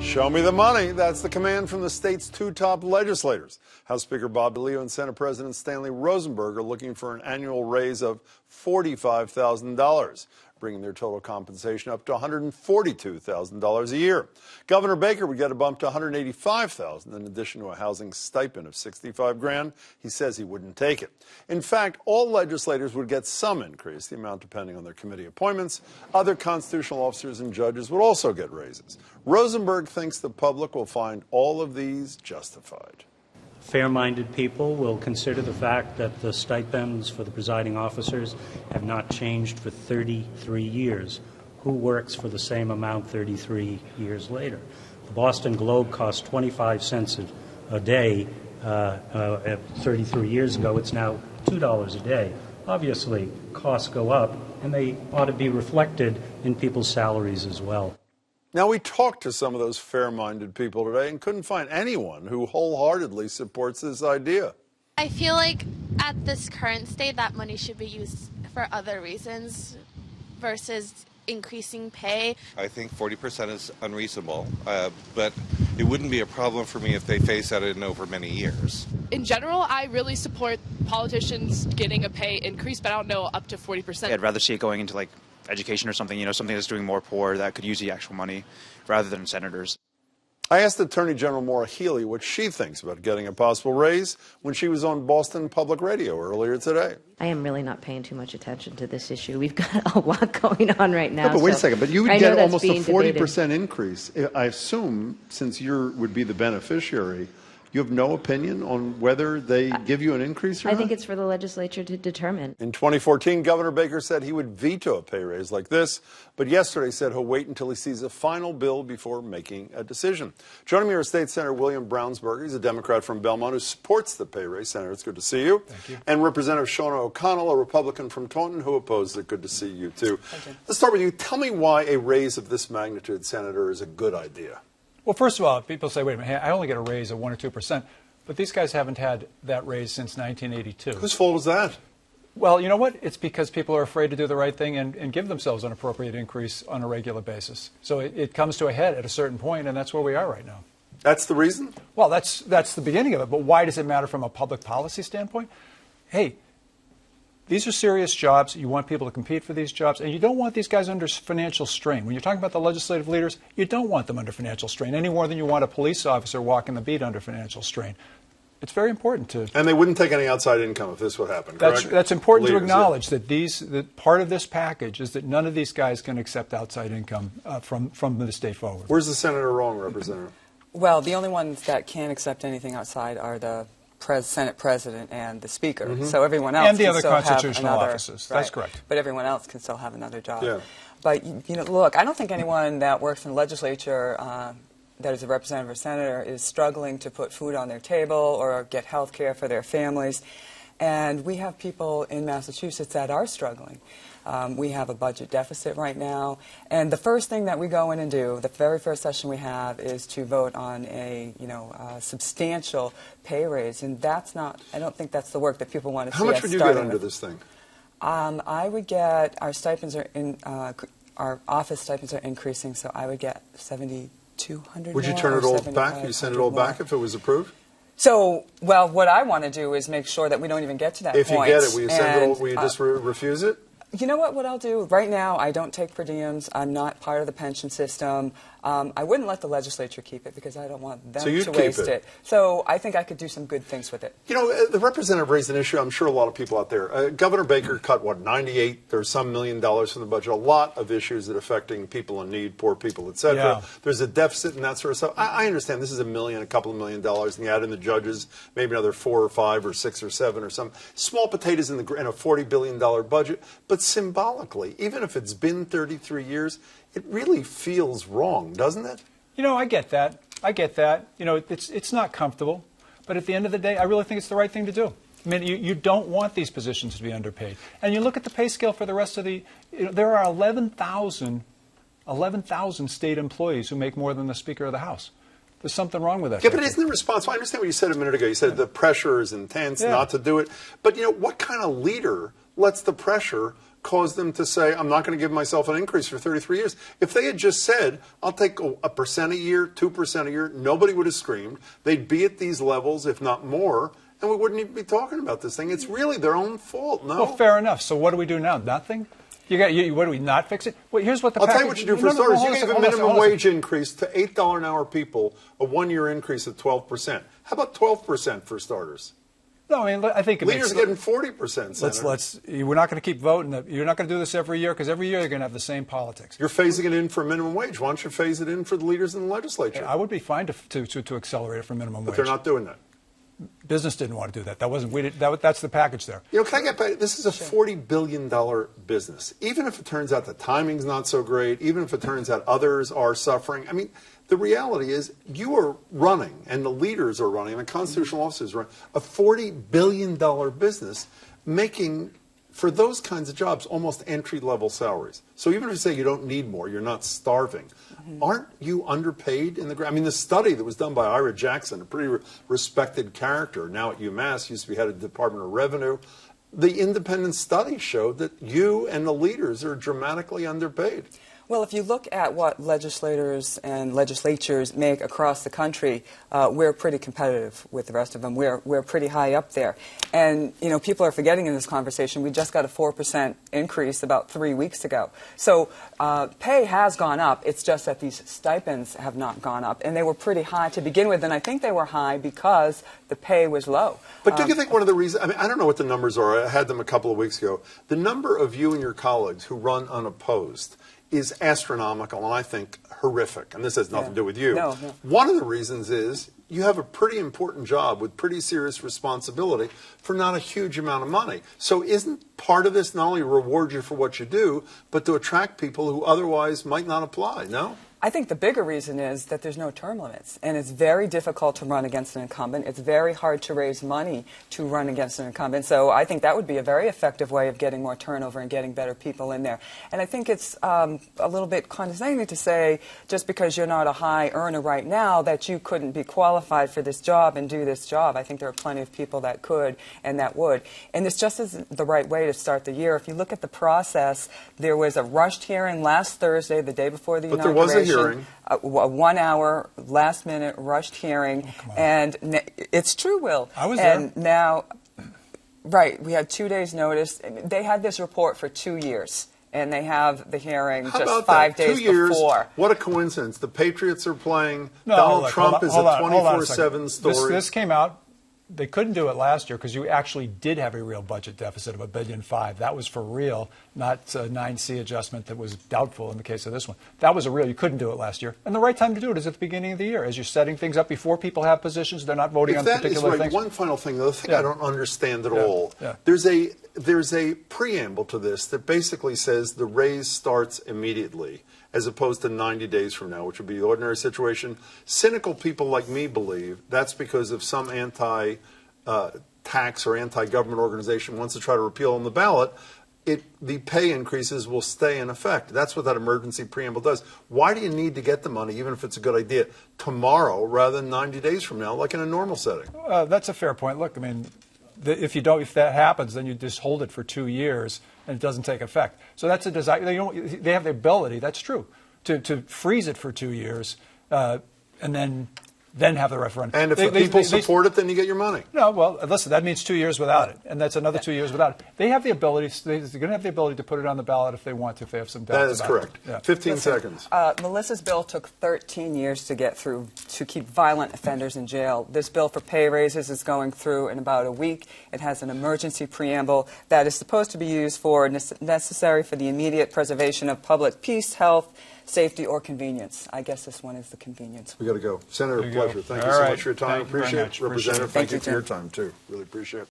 Show me the money. That's the command from the state's two top legislators. House Speaker Bob DeLeo and Senate President Stanley Rosenberg are looking for an annual raise of $45,000, bringing their total compensation up to $142,000 a year. Governor Baker would get a bump to $185,000 in addition to a housing stipend of $65,000. He says he wouldn't take it. In fact, all legislators would get some increase, the amount depending on their committee appointments. Other constitutional officers and judges would also get raises. Rosenberg thinks the public will find all of these justified. Fair-minded people will consider the fact that the stipends for the presiding officers have not changed for 33 years. Who works for the same amount 33 years later? The Boston Globe cost 25 cents a day 33 years ago. It's now $2 a day. Obviously, costs go up, and they ought to be reflected in people's salaries as well. Now, we talked to some of those fair-minded people today and couldn't find anyone who wholeheartedly supports this idea. I feel like at this current state, that money should be used for other reasons versus increasing pay. I think 40% is unreasonable, but it wouldn't be a problem for me if they phase that in over many years. In general, I really support politicians getting a pay increase, but I don't know up to 40%. I'd rather see it going into like education or something, something that's doing more poor that could use the actual money rather than senators. I asked Attorney General Maura Healey what she thinks about getting a possible raise when she was on Boston Public Radio earlier today. I am really not paying too much attention to this issue. We've got a lot going on right now. No, but wait a second. But you would get almost a 40% debated. increase. I assume, since you would be the beneficiary, you have no opinion on whether they give you an increase or not? I think it's for the legislature to determine. In 2014, Governor Baker said he would veto a pay raise like this, but yesterday said he'll wait until he sees a final bill before making a decision. Joining me are State Senator William Brownsberger. He's a Democrat from Belmont who supports the pay raise. Senator, it's good to see you. Thank you. And Representative Shauna O'Connell, a Republican from Taunton, who opposed it. Good to see you, too. Thank you. Let's start with you. Tell me why a raise of this magnitude, Senator, is a good idea. Well, first of all, people say, wait a minute, hey, I only get a raise of 1 or 2%. But these guys haven't had that raise since 1982. Whose fault is that? Well, you know what? It's because people are afraid to do the right thing and give themselves an appropriate increase on a regular basis. So it comes to a head at a certain point, and that's where we are right now. That's the reason? Well, that's the beginning of it. But why does it matter from a public policy standpoint? Hey, these are serious jobs. You want people to compete for these jobs, and you don't want these guys under financial strain. When you're talking about the legislative leaders, you don't want them under financial strain any more than you want a police officer walking the beat under financial strain. It's very important to... And they wouldn't take any outside income if this would happen, correct? That's important Leaders, to acknowledge, that part of this package is that none of these guys can accept outside income from this day forward. Where's the senator wrong, Representative? Well, the only ones that can't accept anything outside are the Senate President and the Speaker. Mm-hmm. So everyone else and the can other still constitutional have another, offices. Right, that's correct. But everyone else can still have another job. Yeah. But, look, I don't think anyone that works in the legislature that is a representative or senator is struggling to put food on their table or get health care for their families. And we have people in Massachusetts that are struggling. We have a budget deficit right now. And the first thing that we go in and do, the very first session we have, is to vote on a substantial pay raise. And that's not, I don't think that's the work that people want to see. How much would you get under this thing? I would get, our stipends are our office stipends are increasing, so I would get $7,200. Would you turn it all back? You send it all back if it was approved? So, well, what I want to do is make sure that we don't even get to that point. If you get it, will you send it all? Will you just refuse it? You know what I'll do? Right now, I don't take per diems. I'm not part of the pension system. I wouldn't let the legislature keep it because I don't want them to waste it. So I think I could do some good things with it. You know, the representative raised an issue. I'm sure a lot of people out there. Governor Baker cut, what, 98 or some $1 million from the budget. A lot of issues that are affecting people in need, poor people, et cetera. Yeah. There's a deficit and that sort of stuff. I understand this is $1 million, a couple of $1 million, and you add in the judges, maybe another 4 or 5 or 6 or 7 or some small potatoes in a $40 billion budget. But symbolically, even if it's been 33 years, it really feels wrong, doesn't it? You know, I get that. I get that. You know, it's not comfortable. But at the end of the day, I really think it's the right thing to do. I mean, you don't want these positions to be underpaid. And you look at the pay scale for the rest of the... there are 11,000 state employees who make more than the Speaker of the House. There's something wrong with that. Yeah, but isn't the response... I understand what you said a minute ago. You said the pressure is intense not to do it. But, you know, what kind of leader lets the pressure cause them to say, I'm not going to give myself an increase for 33 years. If they had just said, I'll take a percent a year, 2% a year, nobody would have screamed. They'd be at these levels, if not more, and we wouldn't even be talking about this thing. It's really their own fault, no? Well, fair enough. So what do we do now? Nothing? What do we not fix it? Well, here's what the I'll package... tell you what you do for starters. You gave a minimum wage increase to $8 an hour people, a one-year increase of 12%. How about 12% for starters? No, I mean, I think... Leaders are getting 40%, Senator. We're not going to keep voting. You're not going to do this every year, because every year you're going to have the same politics. You're phasing it in for minimum wage. Why don't you phase it in for the leaders in the legislature? I would be fine to accelerate it for minimum wage. But they're not doing that. Business didn't want to do that. That's the package there. You know, can I get back? This is a $40 billion business. Even if it turns out the timing's not so great, even if it turns out others are suffering, I mean, the reality is you are running, and the leaders are running, and the constitutional officers are running, a $40 billion business making, for those kinds of jobs, almost entry-level salaries. So even if you say you don't need more, you're not starving, aren't you underpaid in the... I mean, the study that was done by Ira Jackson, a pretty respected character, now at UMass, used to be head of the Department of Revenue, the independent study showed that you and the leaders are dramatically underpaid. Well, if you look at what legislators and legislatures make across the country, we're pretty competitive with the rest of them. We're pretty high up there. And, you know, people are forgetting in this conversation, we just got a 4% increase about 3 weeks ago. So pay has gone up. It's just that these stipends have not gone up. And they were pretty high to begin with. And I think they were high because the pay was low. But do you think one of the reasons, I mean, I don't know what the numbers are. I had them a couple of weeks ago. The number of you and your colleagues who run unopposed is astronomical and I think horrific. And this has nothing to do with you. No. One of the reasons is you have a pretty important job with pretty serious responsibility for not a huge amount of money. So isn't part of this not only reward you for what you do, but to attract people who otherwise might not apply, no? I think the bigger reason is that there's no term limits, and it's very difficult to run against an incumbent. It's very hard to raise money to run against an incumbent. So I think that would be a very effective way of getting more turnover and getting better people in there. And I think it's a little bit condescending to say just because you're not a high earner right now that you couldn't be qualified for this job and do this job. I think there are plenty of people that could and that would. And this just isn't the right way to start the year. If you look at the process, there was a rushed hearing last Thursday, the day before the inauguration. But there was a hearing. A 1 hour, last minute, rushed hearing. And it's true, Will. I was there. And now, right, we had 2 days notice. They had this report for 2 years. And they have the hearing How just about 5 that? days 2 years, before. What a coincidence. The Patriots are playing. No, Donald look, Trump is a 24/7 second. story. This came out. They couldn't do it last year because you actually did have a real budget deficit of $1.5 billion. That was for real, not a 9C adjustment that was doubtful in the case of this one. That was a real. You couldn't do it last year. And the right time to do it is at the beginning of the year, as you're setting things up before people have positions. They're not voting on particular If that is right, things. one final thing, the thing I don't understand at all, Yeah. there's a preamble to this that basically says the raise starts immediately, as opposed to 90 days from now, which would be the ordinary situation. Cynical people like me believe that's because of some anti-tax or anti-government organization wants to try to repeal on the ballot. The pay increases will stay in effect. That's what that emergency preamble does. Why do you need to get the money, even if it's a good idea, tomorrow rather than 90 days from now, like in a normal setting? That's a fair point. Look, I mean, if that happens, then you just hold it for 2 years and it doesn't take effect. So that's a desire. They have the ability. That's true to freeze it for 2 years and then have the referendum. And if the people support it, then you get your money. No, well, listen, that means 2 years without it, and that's another 2 years without it. They have the ability. They're going to have the ability to put it on the ballot if they want to. If they have some doubts. That is correct. Yeah. 15 seconds. Melissa's bill took 13 years to get through to keep violent offenders in jail. This bill for pay raises is going through in about a week. It has an emergency preamble that is supposed to be used for necessary for the immediate preservation of public peace, health, safety, or convenience. I guess this one is the convenience. We got to go. Senator, pleasure. Thank you All so right. much for your time. Thank you very Appreciate much. it. Representative, thank you for Tim. your time, too. Really appreciate it.